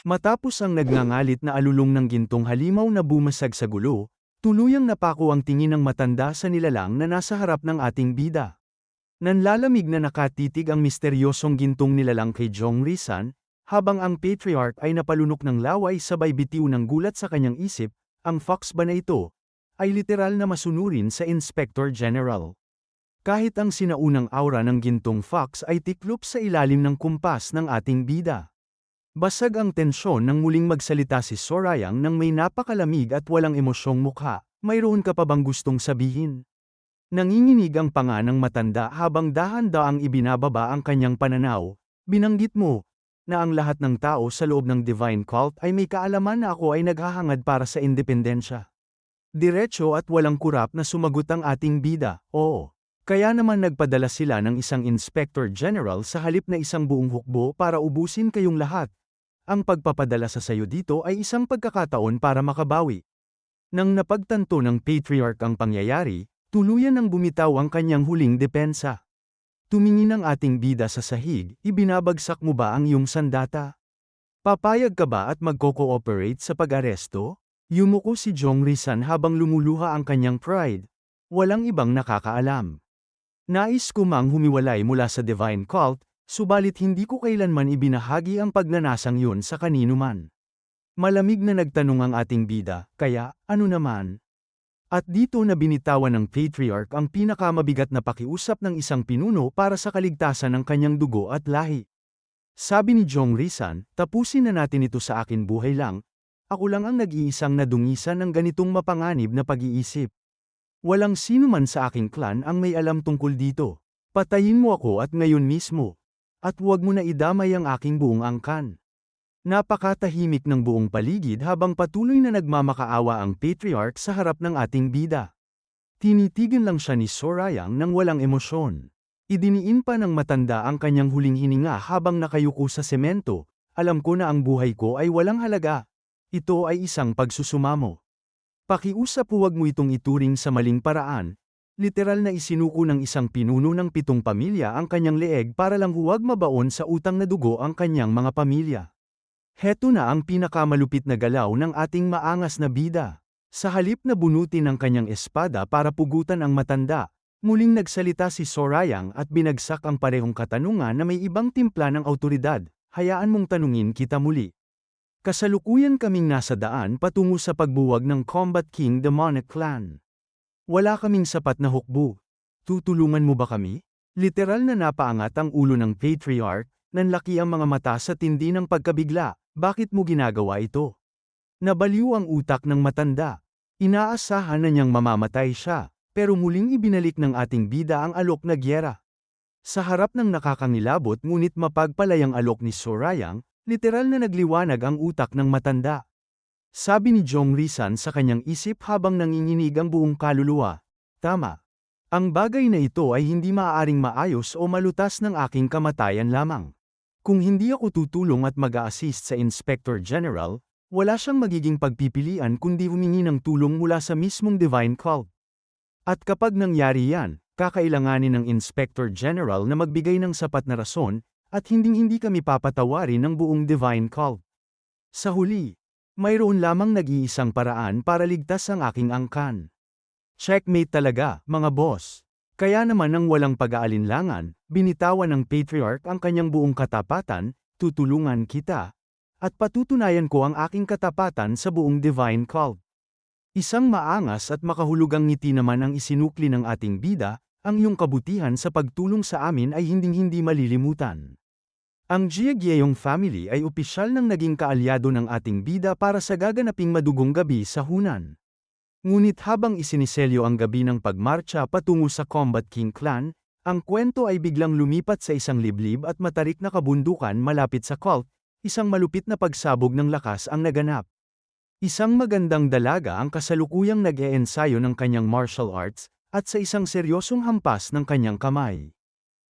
Matapos ang nagngangalit na alulong ng gintong halimaw na bumasag sa gulo, tuluyang napako ang tingin ng matanda sa nilalang na nasa harap ng ating bida. Nanlalamig na nakatitig ang misteryosong gintong nilalang kay Jong Risan, habang ang patriarch ay napalunok ng laway sabay bitiw ng gulat sa kanyang isip, ang fox ba na ito, ay literal na masunurin sa Inspector General. Kahit ang sinaunang aura ng gintong fox ay tiklop sa ilalim ng kumpas ng ating bida. Basag ang tensyon nang muling magsalita si Sorayang nang may napakalamig at walang emosyong mukha. Mayroon ka pa bang gustong sabihin? Nanginginig ang panga ng matanda habang dahan-daang ibinababa ang kanyang pananaw. Binanggit mo na ang lahat ng tao sa loob ng Divine Cult ay may kaalaman na ako ay naghahangad para sa independensya. Diretso at walang kurap na sumagot ang ating bida, oo. Kaya naman nagpadala sila ng isang Inspector General sa halip na isang buong hukbo para ubusin kayong lahat. Ang pagpapadala sa sayo dito ay isang pagkakataon para makabawi. Nang napagtanto ng Patriarch ang pangyayari, tuluyan nang bumitaw ang kanyang huling depensa. Tumingin ang ating bida sa sahig, ibinabagsak mo ba ang iyong sandata? Papayag ka ba at magko-cooperate sa pag-aresto? Yumuko si Jong Risan habang lumuluha ang kanyang pride. Walang ibang nakakaalam. Nais ko mang humiwalay mula sa Divine Cult, subalit hindi ko kailanman ibinahagi ang pagnanasang yun sa kanino man. Malamig na nagtanong ang ating bida, kaya, ano naman? At dito na binitawan ng Patriarch ang pinakamabigat na pakiusap ng isang pinuno para sa kaligtasan ng kanyang dugo at lahi. Sabi ni Jong Risan, tapusin na natin ito sa akin buhay lang, ako lang ang nag-iisang nadungisan ng ganitong mapanganib na pag-iisip. Walang sino man sa aking clan ang may alam tungkol dito. Patayin mo ako at ngayon mismo. At huwag mo na idamay ang aking buong angkan. Napakatahimik ng buong paligid habang patuloy na nagmamakaawa ang Patriarch sa harap ng ating bida. Tinitigan lang siya ni Sorayang nang walang emosyon. Idiniin pa ng matanda ang kanyang huling hininga habang nakayuko sa semento. Alam ko na ang buhay ko ay walang halaga. Ito ay isang pagsusumamo. Pakiusap huwag mo itong ituring sa maling paraan. Literal na isinuko ng isang pinuno ng 7 pamilya ang kanyang leeg para lang huwag mabaon sa utang na dugo ang kanyang mga pamilya. Heto na ang pinakamalupit na galaw ng ating maangas na bida. Sa halip na bunutin ang kanyang espada para pugutan ang matanda, muling nagsalita si Sorayang at binagsak ang parehong katanungan na may ibang timpla ng awtoridad. Hayaan mong tanungin kita muli. Kasalukuyan kaming nasa daan patungo sa pagbuwag ng Combat King Demonic Clan. Wala kaming sapat na hukbo. Tutulungan mo ba kami? Literal na napaangat ang ulo ng Patriarch, nanlaki ang mga mata sa tindi ng pagkabigla. Bakit mo ginagawa ito? Nabaliw ang utak ng matanda. Inaasahan na niyang mamamatay siya, pero muling ibinalik ng ating bida ang alok na gyera. Sa harap ng nakakangilabot ngunit mapagpalayang alok ni Sorayang, literal na nagliwanag ang utak ng matanda. Sabi ni Jong Risan sa kanyang isip habang nanginginig ang buong kaluluwa. Tama. Ang bagay na ito ay hindi maaaring maayos o malutas ng aking kamatayan lamang. Kung hindi ako tutulong at mag-a-assist sa Inspector General, wala siyang magiging pagpipilian kundi humingi ng tulong mula sa mismong Divine Cult. At kapag nangyari yan, kakailanganin ng Inspector General na magbigay ng sapat na rason, at hinding-hindi kami papatawarin ng buong Divine Cult. Sa huli, mayroon lamang nag-iisang paraan para ligtas ang aking angkan. Checkmate talaga, mga boss. Kaya naman nang walang pag-aalinlangan, binitawan ng Patriarch ang kanyang buong katapatan, tutulungan kita, at patutunayan ko ang aking katapatan sa buong Divine Cult. Isang maangas at makahulugang ngiti naman ang isinukli ng ating bida, ang iyong kabutihan sa pagtulong sa amin ay hinding-hindi malilimutan. Ang Jiagyeyong family ay opisyal nang naging kaalyado ng ating bida para sa gaganaping madugong gabi sa Hunan. Ngunit habang isiniselyo ang gabi ng pagmarcha patungo sa Combat King Clan, ang kwento ay biglang lumipat sa isang liblib at matarik na kabundukan malapit sa cult, isang malupit na pagsabog ng lakas ang naganap. Isang magandang dalaga ang kasalukuyang nag-eensayo ng kanyang martial arts, at sa isang seryosong hampas ng kanyang kamay.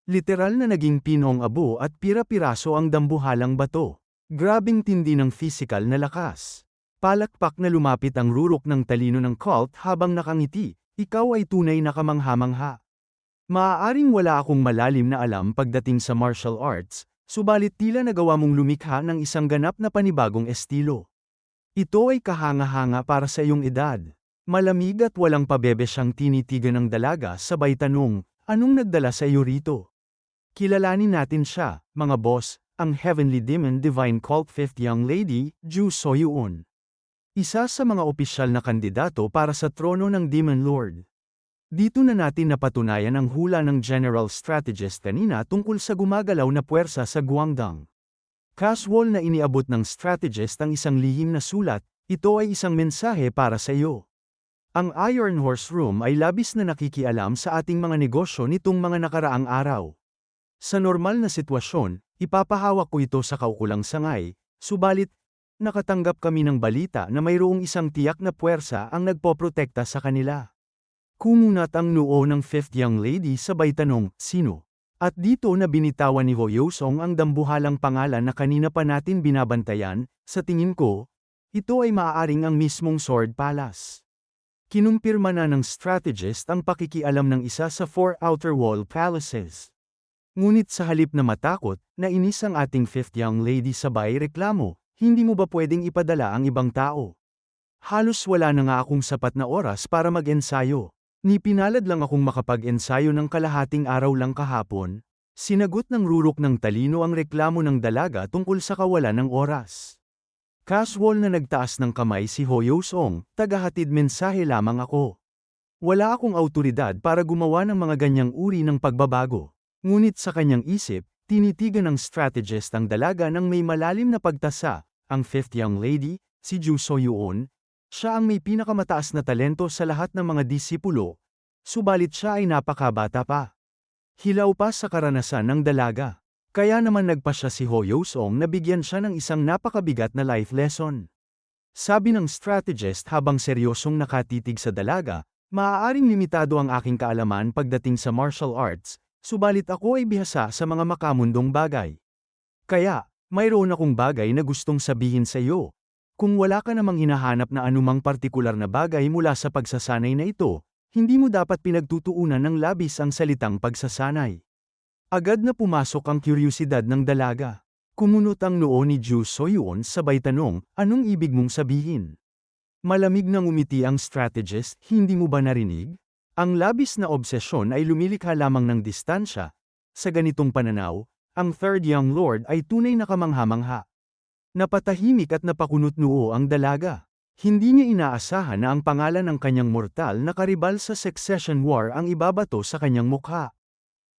Literal na naging pinong abo at pira-piraso ang dambuhalang bato. Grabing tindi ng physical na lakas. Palakpak na lumapit ang rurok ng talino ng cult habang nakangiti, ikaw ay tunay na kamangha-mangha. Maaaring wala akong malalim na alam pagdating sa martial arts, Subalit tila nagawa mong lumikha ng isang ganap na panibagong estilo. Ito ay kahanga-hanga para sa iyong edad. Malamig at walang pabebe siyang tinitigan ng dalaga sabay tanong, anong nagdala sa iyo rito? Kilalanin natin siya, mga boss, ang Heavenly Demon Divine Cult Fifth Young Lady, Ju Soyun. Isa sa mga opisyal na kandidato para sa trono ng Demon Lord. Dito na natin napatunayan ang hula ng General Strategist kanina tungkol sa gumagalaw na puwersa sa Guangdong. Casual na iniabot ng strategist ang isang lihim na sulat, ito ay isang mensahe para sa iyo. Ang Iron Horse Room ay labis na nakikialam sa ating mga negosyo nitong mga nakaraang araw. Sa normal na sitwasyon, ipapahawak ko ito sa kaukulang sangay, subalit, nakatanggap kami ng balita na mayroong isang tiyak na puwersa ang nagpoprotekta sa kanila. Kumunat ang noo ng fifth young lady sabay tanong, sino? At dito na binitawan ni Ho Yosong ang dambuhalang pangalan na kanina pa natin binabantayan, sa tingin ko, ito ay maaaring ang mismong Sword Palace. Kinumpirma na ng strategist ang pakikialam ng isa sa 4 Outer Wall Palaces. Ngunit sa halip na matakot, nainis ang ating fifth young lady sabay reklamo, hindi mo ba pwedeng ipadala ang ibang tao? Halos wala na nga akong sapat na oras para mag-ensayo. Ni pinalad lang akong makapag-ensayo ng kalahating araw lang kahapon. Sinagot ng rurok ng talino ang reklamo ng dalaga tungkol sa kawalan ng oras. Casual na nagtaas ng kamay si Ho Yosong, tagahatid mensahe lamang ako. Wala akong autoridad para gumawa ng mga ganyang uri ng pagbabago. Ngunit sa kanyang isip, tinitigan ng strategist ang dalaga ng may malalim na pagtasa, ang fifth young lady, si Ju Soyun. Siya ang may pinakamataas na talento sa lahat ng mga disipulo, subalit siya ay napakabata pa. Hilaw pa sa karanasan ng dalaga. Kaya naman nagpa siya si Ho Yosong na bigyan siya ng isang napakabigat na life lesson. Sabi ng strategist habang seryosong nakatitig sa dalaga, maaaring limitado ang aking kaalaman pagdating sa martial arts, subalit ako ay bihasa sa mga makamundong bagay. Kaya, mayroon akong bagay na gustong sabihin sa iyo. Kung wala ka namang hinahanap na anumang partikular na bagay mula sa pagsasanay na ito, hindi mo dapat pinagtutuunan ng labis ang salitang pagsasanay. Agad na pumasok ang kuryosidad ng dalaga. Kumunot ang noo ni Ju Soyun sabay tanong, anong ibig mong sabihin? Malamig nang umiti ang strategist, hindi mo ba narinig? Ang labis na obsesyon ay lumilikha lamang ng distansya. Sa ganitong pananaw, ang third young lord ay tunay na kamangha-mangha. Napatahimik at napakunot noo ang dalaga. Hindi niya inaasahan na ang pangalan ng kanyang mortal na karibal sa Succession War ang ibabato sa kanyang mukha.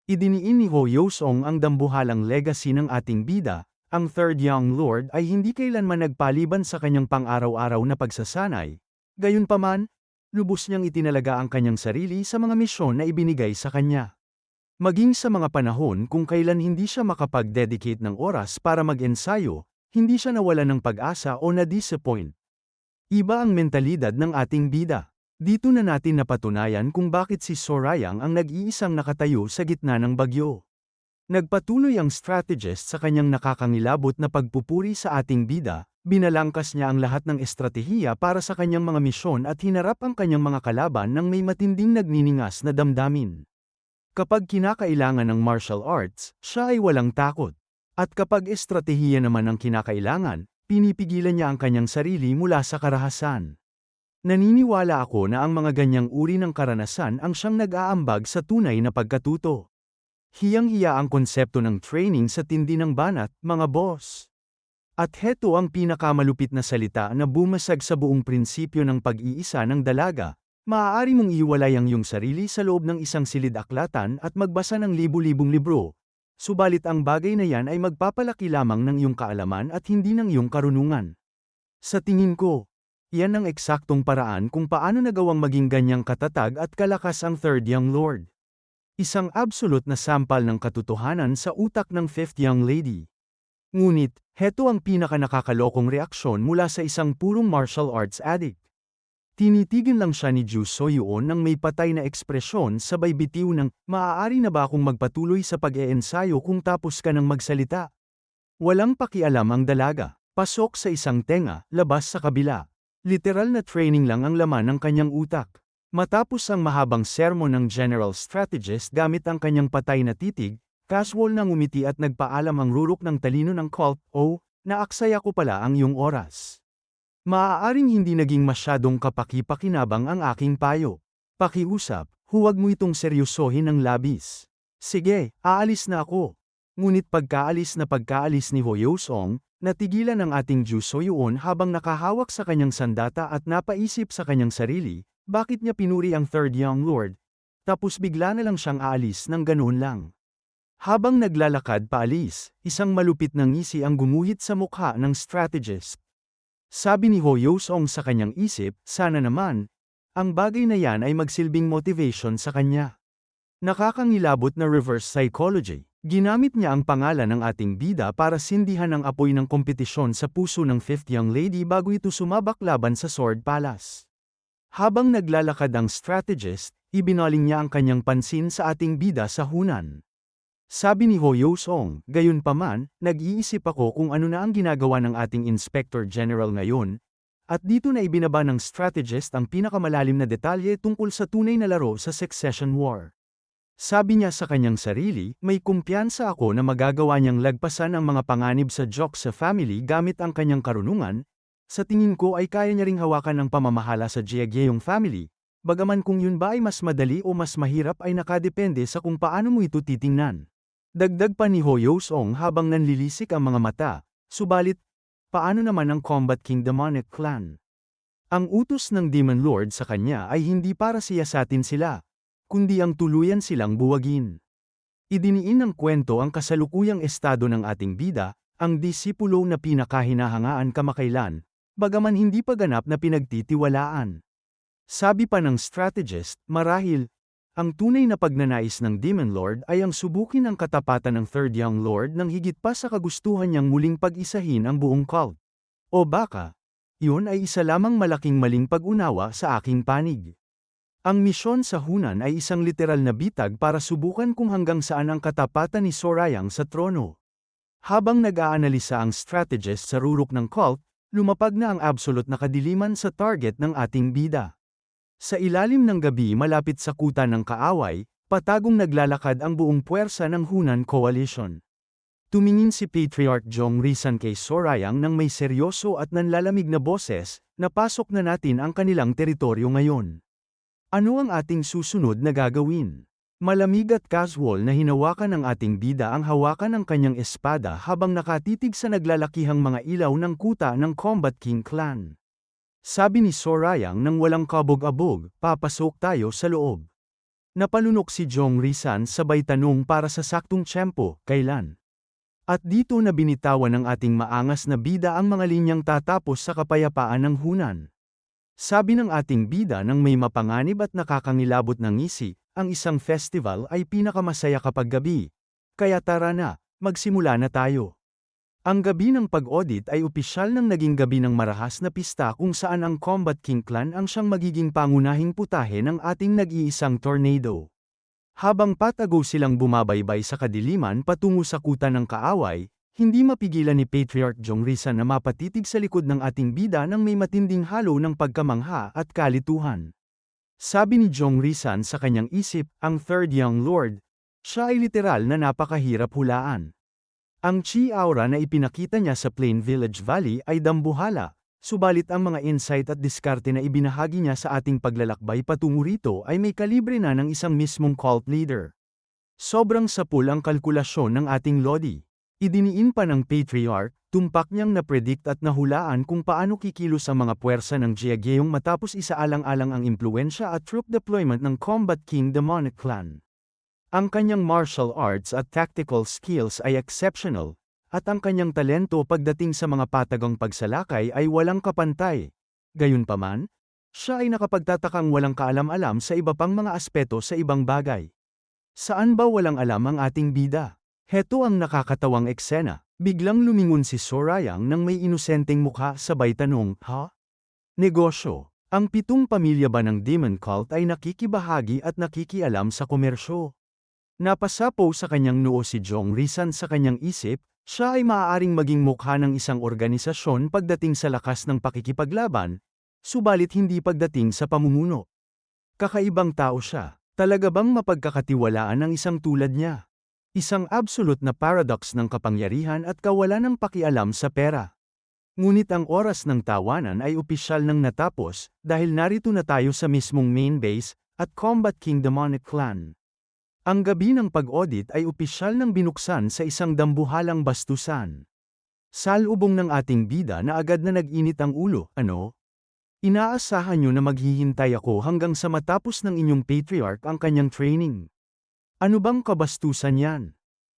Idiniin ni Ho Yosong ang dambuhalang legacy ng ating bida, ang third young lord ay hindi kailanman nagpaliban sa kanyang pang-araw-araw na pagsasanay. Gayunpaman, lubos niyang itinalaga ang kanyang sarili sa mga misyon na ibinigay sa kanya. Maging sa mga panahon kung kailan hindi siya makapag-dedicate ng oras para mag-ensayo, hindi siya nawalan ng pag-asa o na-disappoint. Iba ang mentalidad ng ating bida. Dito na natin napatunayan kung bakit si Sorayang ang nag-iisang nakatayo sa gitna ng bagyo. Nagpatuloy ang strategist sa kanyang nakakangilabot na pagpupuri sa ating bida, binalangkas niya ang lahat ng estratehiya para sa kanyang mga misyon at hinarap ang kanyang mga kalaban ng may matinding nagniningas na damdamin. Kapag kinakailangan ng martial arts, siya ay walang takot. At kapag estratehiya naman ang kinakailangan, pinipigilan niya ang kanyang sarili mula sa karahasan. Naniniwala ako na ang mga ganyang uri ng karanasan ang siyang nag-aambag sa tunay na pagkatuto. Hiyang-hiya ang konsepto ng training sa tindi ng banat, mga boss. At heto ang pinakamalupit na salita na bumasag sa buong prinsipyo ng pag-iisa ng dalaga. Maaari mong iwalay ang iyong sarili sa loob ng isang silid-aklatan at magbasa ng libu-libong libro. Subalit ang bagay na yan ay magpapalaki lamang ng iyong kaalaman at hindi ng iyong karunungan. Sa tingin ko, yan ang eksaktong paraan kung paano nagawang maging ganyang katatag at kalakas ang third young lord. Isang absolute na sampal ng katotohanan sa utak ng fifth young lady. Ngunit, heto ang pinaka-nakakalokong reaksyon mula sa isang purong martial arts addict. Tinitigan lang siya ni Ju Soyun ng may patay na ekspresyon sabay bitiw ng, maaari na ba akong magpatuloy sa pag-eensayo kung tapos ka ng magsalita? Walang pakialam ang dalaga, pasok sa isang tenga, labas sa kabila. Literal na training lang ang laman ng kanyang utak. Matapos ang mahabang sermon ng general strategist gamit ang kanyang patay na titig, Casual na ngumiti at nagpaalam ang rurok ng talino ng cult, "Oh, naaksaya ko pala ang iyong oras. Maaaring hindi naging masyadong kapaki-pakinabang ang aking payo. Pakiusap, huwag mo itong seryosohin ng labis. Sige, aalis na ako." Ngunit pagkaalis ni Hoyosong, natigilan ang ating Ju Soyuon habang nakahawak sa kanyang sandata at napaisip sa kanyang sarili, bakit niya pinuri ang Third Young Lord? Tapos bigla na lang siyang aalis ng ganoon lang. Habang naglalakad paalis, isang malupit na ngisi ang gumuhit sa mukha ng strategist. Sabi ni Hoyosong sa kanyang isip, sana naman, ang bagay na yan ay magsilbing motivation sa kanya. Nakakangilabot na reverse psychology. Ginamit niya ang pangalan ng ating bida para sindihan ang apoy ng kompetisyon sa puso ng Fifth Young Lady bago ito sumabak laban sa Sword Palace. Habang naglalakad ang strategist, ibinaling niya ang kanyang pansin sa ating bida sa Hunan. Sabi ni Hoyosong, gayunpaman, nag-iisip ako kung ano na ang ginagawa ng ating Inspector General ngayon, at dito na ibinaba ng strategist ang pinakamalalim na detalye tungkol sa tunay na laro sa Succession War. Sabi niya sa kanyang sarili, may kumpiyansa ako na magagawa niyang lagpasan ang mga panganib sa Joksa family gamit ang kanyang karunungan. Sa tingin ko ay kaya niya ring hawakan ang pamamahala sa Jeagyeong family, bagaman kung yun ba ay mas madali o mas mahirap ay nakadepende sa kung paano mo ito titingnan. Dagdag pa ni Hoyosong habang nanlilisik ang mga mata, subalit, paano naman ang Combat King Demonic Clan? Ang utos ng Demon Lord sa kanya ay hindi para siyasatin sila, kundi ang tuluyan silang buwagin. Idiniin ng kwento ang kasalukuyang estado ng ating bida, ang disipulo na pinakahinahangaan kamakailan, bagaman hindi pa ganap na pinagtitiwalaan. Sabi pa ng strategist, marahil, ang tunay na pagnanais ng Demon Lord ay ang subukin ang katapatan ng Third Young Lord nang higit pa sa kagustuhan niyang muling pag-isahin ang buong cult. O baka, yun ay isa lamang malaking maling pag-unawa sa aking panig. Ang misyon sa Hunan ay isang literal na bitag para subukan kung hanggang saan ang katapatan ni Sorayang sa trono. Habang nag-aanalisa ang strategist sa rurok ng cult, lumapag na ang absolute na kadiliman sa target ng ating bida. Sa ilalim ng gabi malapit sa kuta ng kaaway, patagong naglalakad ang buong puwersa ng Hunan Coalition. Tumingin si Patriarch Jong Risan kay Sorayang nang may seryoso at nanlalamig na boses, napasok na natin ang kanilang teritoryo ngayon. Ano ang ating susunod na gagawin? Malamig at casual na hinawakan ng ating bida ang hawakan ng kanyang espada habang nakatitig sa naglalakihang mga ilaw ng kuta ng Combat King Clan. Sabi ni Sorayang nang walang kabog-abog, papasok tayo sa loob. Napalunok si Jong Risan sabay tanong para sa saktong tiyempo, kailan? At dito na binitawan ng ating maangas na bida ang mga linyang tatapos sa kapayapaan ng Hunan. Sabi ng ating bida nang may mapanganib at nakakangilabot na ngisi, ang isang festival ay pinakamasaya kapag gabi. Kaya tara na, magsimula na tayo. Ang gabi ng pag-audit ay opisyal ng naging gabi ng marahas na pista kung saan ang Combat King Clan ang siyang magiging pangunahing putahe ng ating nag-iisang tornado. Habang patago silang bumabaybay sa kadiliman patungo sa kuta ng kaaway, hindi mapigilan ni Patriarch Jong Risan na mapatitig sa likod ng ating bida nang may matinding halo ng pagkamangha at kalituhan. Sabi ni Jong Risan sa kanyang isip, ang Third Young Lord, siya ay literal na napakahirap hulaan. Ang chi aura na ipinakita niya sa Plain Village Valley ay dambuhala, subalit ang mga insight at diskarte na ibinahagi niya sa ating paglalakbay patungo rito ay may kalibre na ng isang mismong cult leader. Sobrang sapul ang kalkulasyon ng ating Lodi. Idiniin pa ng Patriarch, tumpak niyang na-predict at nahulaan kung paano kikilos ang mga puwersa ng Jeagyeong matapos isaalang-alang ang impluensya at troop deployment ng Combat King Demonic Clan. Ang kanyang martial arts at tactical skills ay exceptional, at ang kanyang talento pagdating sa mga patagang pagsalakay ay walang kapantay. Gayunpaman, siya ay nakapagtatakang walang kaalam-alam sa iba pang mga aspeto sa ibang bagay. Saan ba walang alam ang ating bida? Heto ang nakakatawang eksena, biglang lumingon si Sorayang nang may inosenteng mukha sabay tanong, ha? Negosyo. Ang 7 pamilya ba ng Demon Cult ay nakikibahagi at nakikialam sa komersyo? Napasapo sa kanyang noo si Jong Risan sa kanyang isip, siya ay maaaring maging mukha ng isang organisasyon pagdating sa lakas ng pakikipaglaban, subalit hindi pagdating sa pamumuno. Kakaibang tao siya, talaga bang mapagkakatiwalaan ang isang tulad niya? Isang absolute na paradox ng kapangyarihan at kawalan ng pakialam sa pera. Ngunit ang oras ng tawanan ay opisyal nang natapos, dahil narito na tayo sa mismong main base, at Combat King Demonic Clan. Ang gabi ng pag-audit ay opisyal nang binuksan sa isang dambuhalang bastusan. Salubong ng ating bida na agad na nag-init ang ulo, ano? Inaasahan nyo na maghihintay ako hanggang sa matapos ng inyong patriarch ang kanyang training. Ano bang kabastusan yan?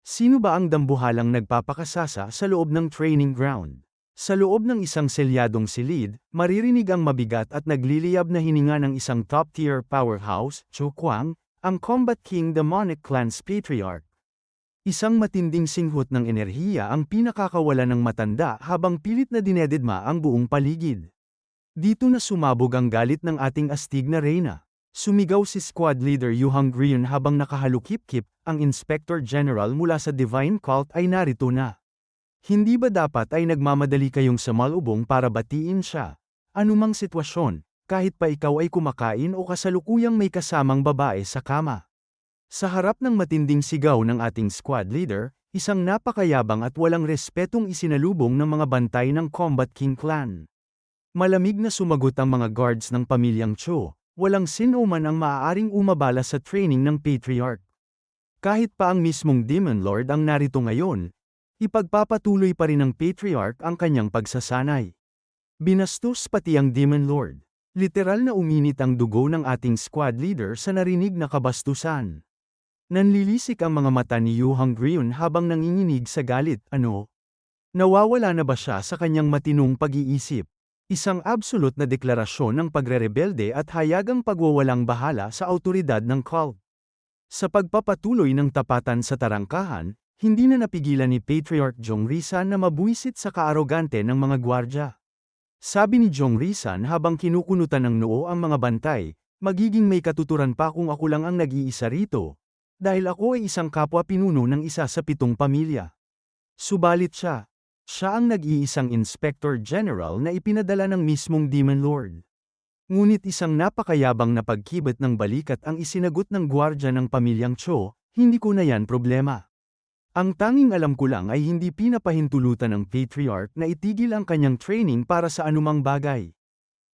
Sino ba ang dambuhalang nagpapakasasa sa loob ng training ground? Sa loob ng isang selyadong silid, maririnig ang mabigat at nagliliyab na hininga ng isang top-tier powerhouse, Cho Kwang, ang Combat King Demonic Clan's Patriarch. Isang matinding singhot ng enerhiya ang pinakakawala ng matanda habang pilit na dinededma ang buong paligid. Dito na sumabog ang galit ng ating astig na reyna. Sumigaw si Squad Leader Yu Hongrian habang nakahalukip-kip, ang Inspector General mula sa Divine Cult ay narito na. Hindi ba dapat ay nagmamadali kayong sumalubong para batiin siya? Anumang sitwasyon, kahit pa ikaw ay kumakain o kasalukuyang may kasamang babae sa kama. Sa harap ng matinding sigaw ng ating squad leader, isang napakayabang at walang respetong isinalubong ng mga bantay ng Combat King Clan. Malamig na sumagot ang mga guards ng pamilyang Cho, walang sino man ang maaaring umabala sa training ng Patriarch. Kahit pa ang mismong Demon Lord ang narito ngayon, ipagpapatuloy pa rin ng Patriarch ang kanyang pagsasanay. Binastos pati ang Demon Lord. Literal na uminit ang dugo ng ating squad leader sa narinig na kabastusan. Nanlilisik ang mga mata ni Yu Hongrian habang nanginginig sa galit, ano? Nawawala na ba siya sa kanyang matinong pag-iisip? Isang absolute na deklarasyon ng pagrerebelde at hayagang pagwawalang bahala sa autoridad ng cult. Sa pagpapatuloy ng tapatan sa tarangkahan, hindi na napigilan ni Patriarch Jongrisan na mabuisit sa kaarogante ng mga gwardya. Sabi ni Jongrisan habang kinukunutan ng noo ang mga bantay, magiging may katuturan pa kung ako lang ang nag-iisa rito. Dahil ako ay isang kapwa pinuno ng isa sa 7 pamilya. Subalit siya ang nag-iisang Inspector General na ipinadala ng mismong Demon Lord. Ngunit isang napakayabang na pagkibot ng balikat ang isinagot ng gwardya ng pamilyang Cho, hindi ko na yan problema. Ang tanging alam ko lang ay hindi pinapahintulutan ng Patriarch na itigil ang kanyang training para sa anumang bagay.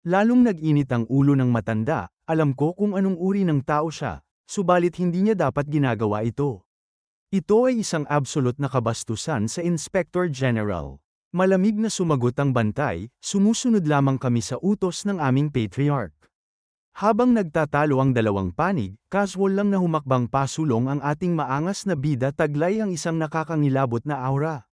Lalong nag-init ang ulo ng matanda, alam ko kung anong uri ng tao siya, subalit hindi niya dapat ginagawa ito. Ito ay isang absolute na kabastusan sa Inspector General. Malamig na sumagot ang bantay, sumusunod lamang kami sa utos ng aming Patriarch. Habang nagtatalo ang dalawang panig, casual lang na humakbang pasulong ang ating maangas na bida taglay ang isang nakakangilabot na aura.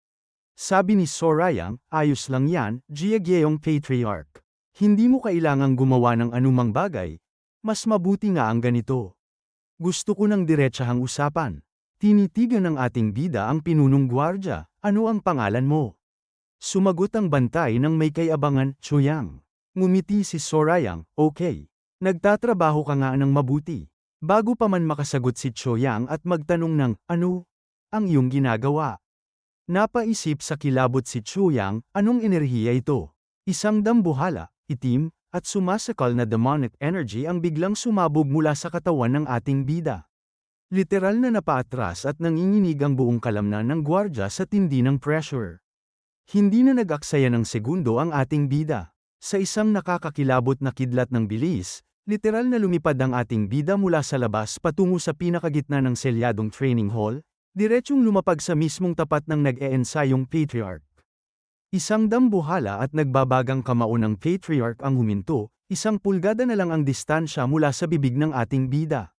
Sabi ni Sorayang, ayos lang yan, Giagyeong Patriarch. Hindi mo kailangang gumawa ng anumang bagay. Mas mabuti nga ang ganito. Gusto ko ng diretsahang usapan. Tinitigan ng ating bida ang pinunong gwardya, ano ang pangalan mo? Sumagot ang bantay ng may kayabangan, Choyang. Ngumiti si Sorayang, okay. Nagtatrabaho ka nga ng mabuti. Bago pa man makasagot si Choyang at magtanong ng, ano? Ang iyong ginagawa. Napaisip sa kilabot si Choyang, anong enerhiya ito? Isang dambuhala, itim, at sumasakal na demonic energy ang biglang sumabog mula sa katawan ng ating bida. Literal na napaatras at nanginginig ang buong kalamnan ng gwardya sa tindi ng pressure. Hindi na nag-aksaya ng segundo ang ating bida. Sa isang nakakakilabot na kidlat ng bilis, literal na lumipad ang ating bida mula sa labas patungo sa pinakagitna ng selyadong training hall, diretsyong lumapag sa mismong tapat ng nag-eensayong Patriarch. Isang dambuhala at nagbabagang kamao ng Patriarch ang huminto, 1 pulgada na lang ang distansya mula sa bibig ng ating bida.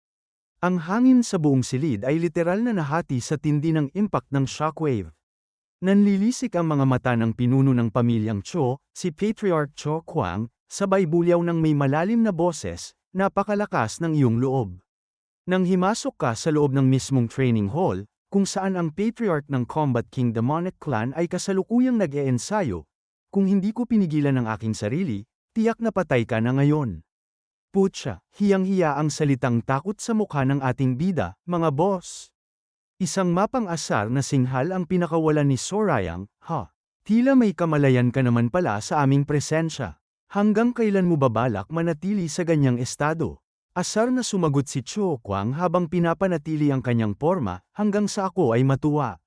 Ang hangin sa buong silid ay literal na nahati sa tindi ng impact ng shockwave. Nanlilisik ang mga mata ng pinuno ng pamilyang Cho, si Patriarch Cho Kwang, sabay bulyaw ng may malalim na boses, napakalakas ng iyong loob. Nang himasok ka sa loob ng mismong training hall, kung saan ang Patriarch ng Combat King Demonic Clan ay kasalukuyang nag-eensayo, kung hindi ko pinigilan ang aking sarili, tiyak na patay ka na ngayon. Putya, hiyang-hiya ang salitang takot sa mukha ng ating bida, mga boss. Isang mapang-asar na singhal ang pinakawalan ni Sorayang, ha? Tila may kamalayan ka naman pala sa aming presensya. Hanggang kailan mo babalak manatili sa ganyang estado? Asar na sumagot si Cho Kwang habang pinapanatili ang kanyang porma hanggang sa ako ay matuwa.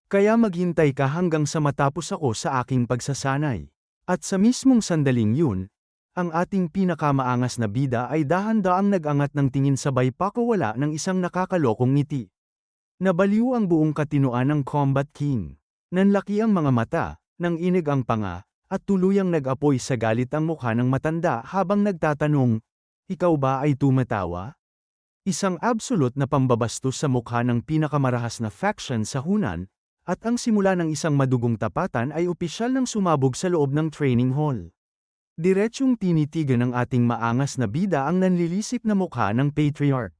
Kaya maghintay ka hanggang sa matapos ako sa aking pagsasanay. At sa mismong sandaling yun, ang ating pinakamaangas na bida ay dahan-daang nag-angat ng tingin sabay pakawala ng isang nakakalokong ngiti. Nabaliw ang buong katinoan ng Combat King. Nanlaki ang mga mata, nanginig ang panga, at tuluyang nag-apoy sa galit ang mukha ng matanda habang nagtatanong, "Ikaw ba ay tumatawa?" Isang absolute na pambabastos sa mukha ng pinakamarahas na faction sa Hunan, at ang simula ng isang madugong tapatan ay opisyal ng sumabog sa loob ng training hall. Diretsyong tinitigan ng ating maangas na bida ang nanlilisip na mukha ng patriarch.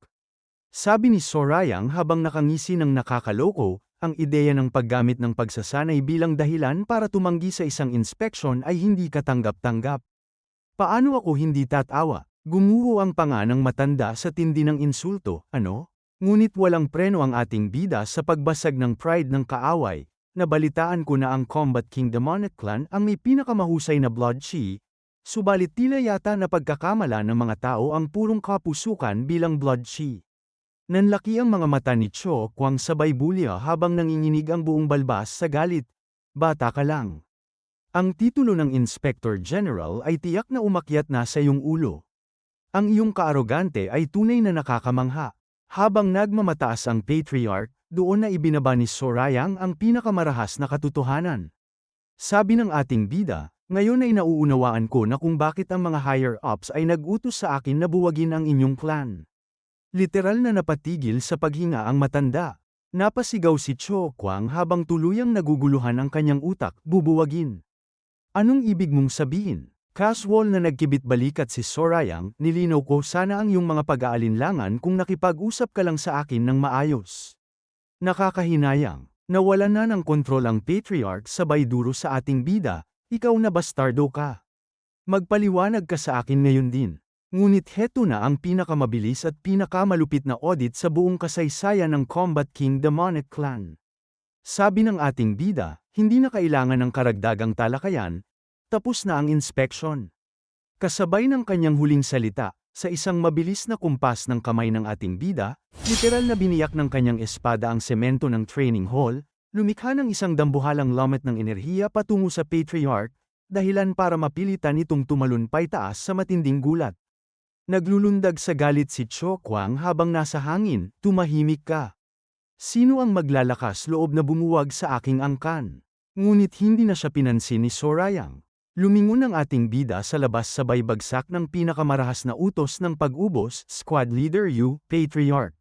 Sabi ni Sorayang habang nakangisi ng nakakaloko, ang ideya ng paggamit ng pagsasanay bilang dahilan para tumanggi sa isang inspeksyon ay hindi katanggap-tanggap. Paano ako hindi tatawa? Gumuho ang panga ng matanda sa tindi ng insulto, ano? Ngunit walang preno ang ating bida sa pagbasag ng pride ng kaaway. Nabalitaan ko na ang Combat King Demonic Clan ang may pinakamahusay na blood chi, subalit tila yata na pagkakamala ng mga tao ang purong kapusukan bilang blood chi. Nanlaki ang mga mata ni Cho Kwang sabay bulya habang nanginginig ang buong balbas sa galit. Bata ka lang. Ang titulo ng Inspector General ay tiyak na umakyat na sa iyong ulo. Ang iyong kaarogante ay tunay na nakakamangha. Habang nagmamataas ang patriarch, doon na ibinaba ni Sorayang ang pinakamarahas na katotohanan. Sabi ng ating bida, ngayon ay nauunawaan ko na kung bakit ang mga higher-ups ay nag-utos sa akin na buwagin ang inyong clan. Literal na napatigil sa paghinga ang matanda. Napasigaw si Cho Kwang habang tuluyang naguguluhan ang kanyang utak, bubuwagin. Anong ibig mong sabihin? Casual na nagkibit-balikat si Sorayang, nilinaw ko sana ang iyong mga pag-aalinlangan kung nakipag-usap ka lang sa akin ng maayos. Nakakahinayang, nawalan na ng kontrol ang patriarch sabay duro sa ating bida, ikaw na bastardo ka. Magpaliwanag ka sa akin ngayon din. Ngunit heto na ang pinakamabilis at pinakamalupit na audit sa buong kasaysayan ng Combat King Demonic Clan. Sabi ng ating bida, hindi na kailangan ng karagdagang talakayan, tapos na ang inspeksyon. Kasabay ng kanyang huling salita, sa isang mabilis na kumpas ng kamay ng ating bida, literal na biniyak ng kanyang espada ang semento ng training hall, lumikha ng isang dambuhalang lamat ng enerhiya patungo sa patriarch, dahilan para mapilitan itong tumalunpay taas sa matinding gulat. Naglulundag sa galit si Cho Kwang habang nasa hangin, tumahimik ka. Sino ang maglalakas loob na bumuwag sa aking angkan? Ngunit hindi na siya pinansin ni Sorayang. Lumingon ang ating bida sa labas sabay bagsak ng pinakamarahas na utos ng pag-ubos, Squad Leader Yu, Patriarch.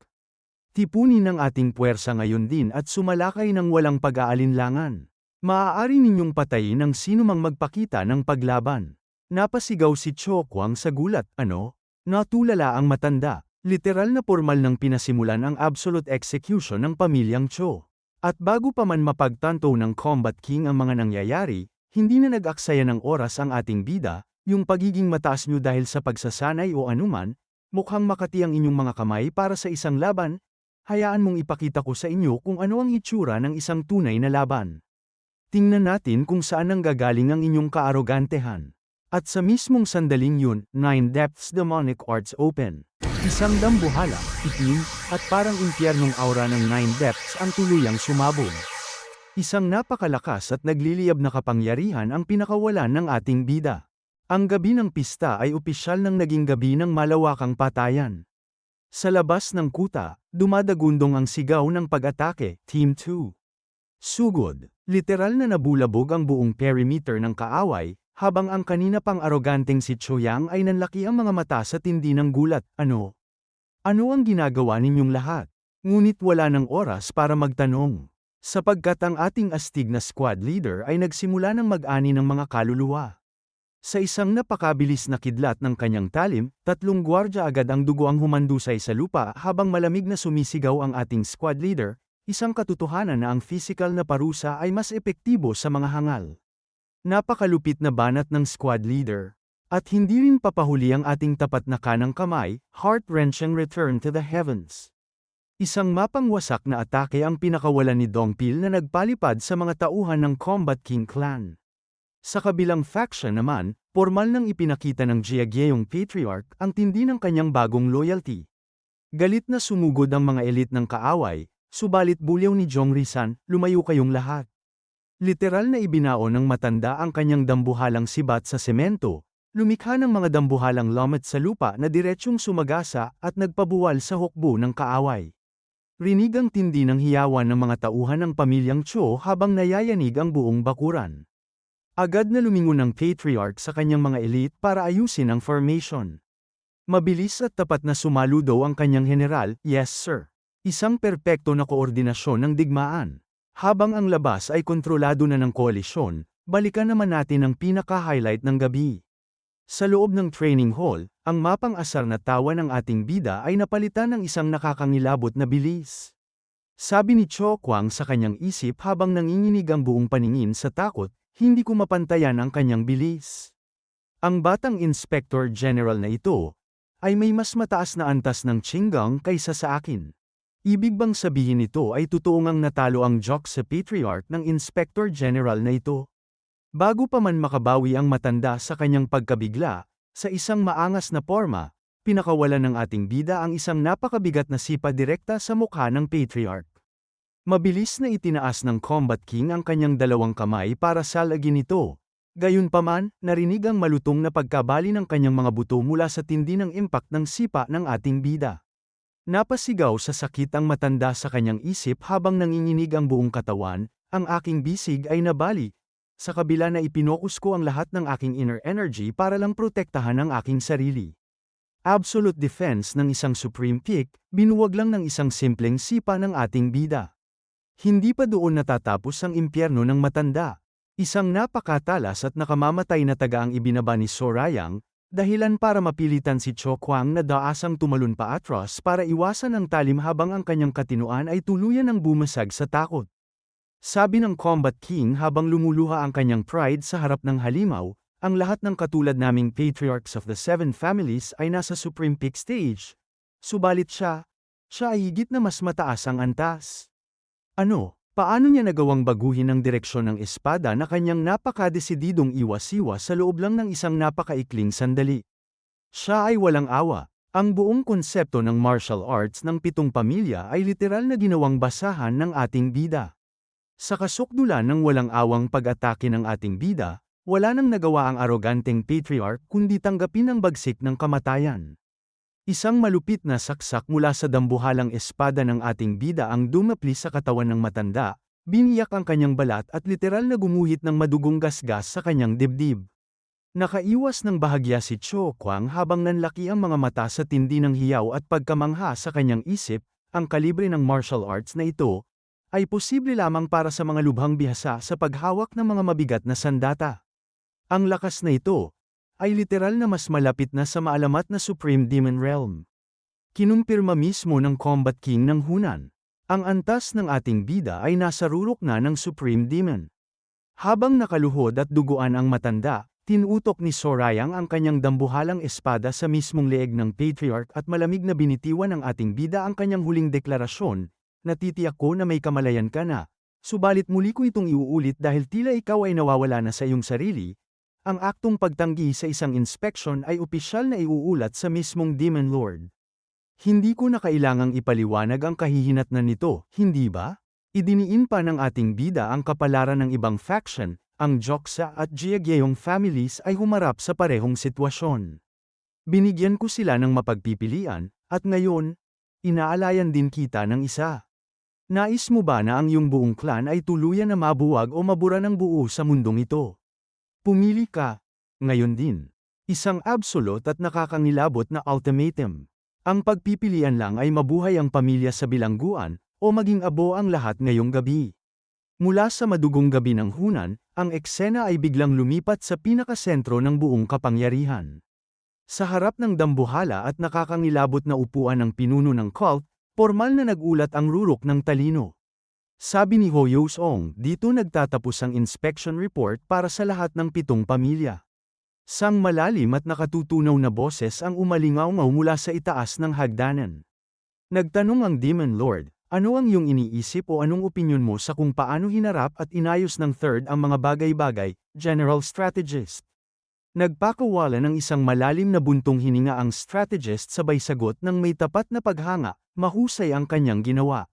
Tipunin ang ating puwersa ngayon din at sumalakay ng walang pag-aalinlangan. Maaari ninyong patayin ang sinumang magpakita ng paglaban. Napasigaw si Cho Kwang sa gulat, ano? Natulala ang matanda. Literal na formal nang pinasimulan ang absolute execution ng pamilyang Cho. At bago pa man mapagtanto ng Combat King ang mga nangyayari, hindi na nag-aksaya ng oras ang ating bida, yung pagiging mataas nyo dahil sa pagsasanay o anuman, mukhang makati ang inyong mga kamay para sa isang laban, hayaan mong ipakita ko sa inyo kung ano ang itsura ng isang tunay na laban. Tingnan natin kung saan nanggagaling ang inyong kaarogantehan. At sa mismong sandaling yun, 9 Depths Demonic Arts Open. Isang dambuhala, itim, at parang impyernong aura ng 9 Depths ang tuluyang sumabog. Isang napakalakas at nagliliyab na kapangyarihan ang pinakawalan ng ating bida. Ang gabi ng pista ay opisyal ng naging gabi ng malawakang patayan. Sa labas ng kuta, dumadagundong ang sigaw ng pag-atake, Team 2. Sugod, literal na nabulabog ang buong perimeter ng kaaway, habang ang kanina pang aroganteng si Choyang ay nanlaki ang mga mata sa tindi ng gulat, ano? Ano ang ginagawa ninyong lahat? Ngunit wala ng oras para magtanong. Sapagkat ang ating astig na squad leader ay nagsimula ng mag-ani ng mga kaluluwa. Sa isang napakabilis na kidlat ng kanyang talim, 3 gwardya agad ang dugo ang humandusay sa lupa habang malamig na sumisigaw ang ating squad leader, isang katotohanan na ang physical na parusa ay mas epektibo sa mga hangal. Napakalupit na banat ng squad leader. At hindi rin papahuli ang ating tapat na kanang kamay, heart-wrenching return to the heavens. Isang mapangwasak na atake ang pinakawalan ni Dongpil na nagpalipad sa mga tauhan ng Combat King Clan. Sa kabilang faction naman, formal nang ipinakita ng Jiagyeyong Patriarch ang tindi ng kanyang bagong loyalty. Galit na sumugod ang mga elite ng kaaway, subalit bulyaw ni Zhongrisan, lumayo kayong lahat. Literal na ibinao ng matanda ang kanyang dambuhalang sibat sa semento, lumikha ng mga dambuhalang lomet sa lupa na diretsyong sumagasa at nagpabuwal sa hukbo ng kaaway. Rinig ang tindi ng hiyawan ng mga tauhan ng pamilyang Cho habang nayayanig ang buong bakuran. Agad na lumingon ang Patriarch sa kanyang mga elite para ayusin ang formation. Mabilis at tapat na sumaludo ang kanyang general, "Yes sir." Isang perpekto na koordinasyon ng digmaan. Habang ang labas ay kontrolado na ng koalisyon, balikan naman natin ang pinaka-highlight ng gabi. Sa loob ng training hall, ang mapang asar na tawa ng ating bida ay napalitan ng isang nakakangilabot na bilis. Sabi ni Cho Kwang sa kanyang isip habang nanginginig ang buong paningin sa takot, hindi ko mapantayan ang kanyang bilis. Ang batang Inspector General na ito, ay may mas mataas na antas ng Qinggang kaysa sa akin. Ibig bang sabihin nito ay totoong ang natalo ang joke sa Patriarch ng Inspector General na ito? Bago pa man makabawi ang matanda sa kanyang pagkabigla, sa isang maangas na porma, pinakawalan ng ating bida ang isang napakabigat na sipa direkta sa mukha ng Patriarch. Mabilis na itinaas ng Combat King ang kanyang dalawang kamay para salagin ito. Gayunpaman, narinig ang malutong na pagkabali ng kanyang mga buto mula sa tindi ng impact ng sipa ng ating bida. Napasigaw sa sakit ang matanda sa kanyang isip habang nanginginig ang buong katawan, ang aking bisig ay nabali. Sa kabila na ipinokus ko ang lahat ng aking inner energy para lang protektahan ang aking sarili. Absolute defense ng isang Supreme Peak, binuwag lang ng isang simpleng sipa ng ating bida. Hindi pa doon natatapos ang impyerno ng matanda. Isang napakatalas at nakamamatay na taga ang ibinaba ni Sorayang, dahilan para mapilitan si Cho Kwang na daasang tumalon pa atras para iwasan ang talim habang ang kanyang katinuan ay tuluyan ng bumasag sa takot. Sabi ng Combat King habang lumuluha ang kanyang pride sa harap ng halimaw, ang lahat ng katulad naming Patriarchs of the Seven Families ay nasa Supreme Peak Stage. Subalit siya ay higit na mas mataas ang antas. Ano? Paano niya nagawang baguhin ang direksyon ng espada na kanyang napakadesididong iwas-iwas sa loob lang ng isang napakaikling sandali? Siya ay walang awa. Ang buong konsepto ng martial arts ng 7 pamilya ay literal na ginawang basahan ng ating bida. Sa kasukdulan ng walang awang pag-atake ng ating bida, wala nang nagawa ang aroganteng Patriarch kundi tanggapin ang bagsik ng kamatayan. Isang malupit na saksak mula sa dambuhalang espada ng ating bida ang dumapli sa katawan ng matanda, biniyak ang kanyang balat at literal na gumuhit ng madugong gasgas sa kanyang dibdib. Nakaiwas ng bahagya si Cho Kwang habang nanlaki ang mga mata sa tindi ng hiyaw at pagkamangha sa kanyang isip, ang kalibre ng martial arts na ito, ay posible lamang para sa mga lubhang bihasa sa paghawak ng mga mabigat na sandata. Ang lakas na ito, ay literal na mas malapit na sa maalamat na Supreme Demon Realm. Kinumpirma mismo ng Combat King ng Hunan. Ang antas ng ating bida ay nasa rurok na ng Supreme Demon. Habang nakaluhod at duguan ang matanda, tinutok ni Sorayang ang kanyang dambuhalang espada sa mismong leeg ng Patriarch at malamig na binitiwan ng ating bida ang kanyang huling deklarasyon, "Natitiyak ko na may kamalayan ka na, subalit muli ko itong iuulit dahil tila ikaw ay nawawala na sa iyong sarili." Ang aktong pagtanggi sa isang inspeksyon ay opisyal na iuulat sa mismong Demon Lord. Hindi ko na kailangang ipaliwanag ang kahihinatnan nito, hindi ba? Idiniin pa ng ating bida ang kapalaran ng ibang faction, ang Joksa at Jiagyeyong families ay humarap sa parehong sitwasyon. Binigyan ko sila ng mapagpipilian, at ngayon, inaalayan din kita ng isa. Nais mo ba na ang iyong buong clan ay tuluyan na mabuwag o mabura ng buo sa mundong ito? Pumili ka. Ngayon din. Isang absolute at nakakangilabot na ultimatum. Ang pagpipilian lang ay mabuhay ang pamilya sa bilangguan, o maging abo ang lahat ngayong gabi. Mula sa madugong gabi ng Hunan, ang eksena ay biglang lumipat sa pinakasentro ng buong kapangyarihan. Sa harap ng dambuhala at nakakangilabot na upuan ng pinuno ng cult, formal na nagulat ang rurok ng talino. Sabi ni Ho Yosong, dito nagtatapos ang inspection report para sa lahat ng 7 pamilya. Sang malalim at nakatutunaw na boses ang umalingaw mula sa itaas ng hagdanan. Nagtanong ang Demon Lord, Ano ang iyong iniisip o anong opinyon mo sa kung paano hinarap at inayos ng third ang mga bagay-bagay, General Strategist? Nagpakawala ng isang malalim na buntong hininga ang strategist sabay sagot ng may tapat na paghanga, mahusay ang kanyang ginawa.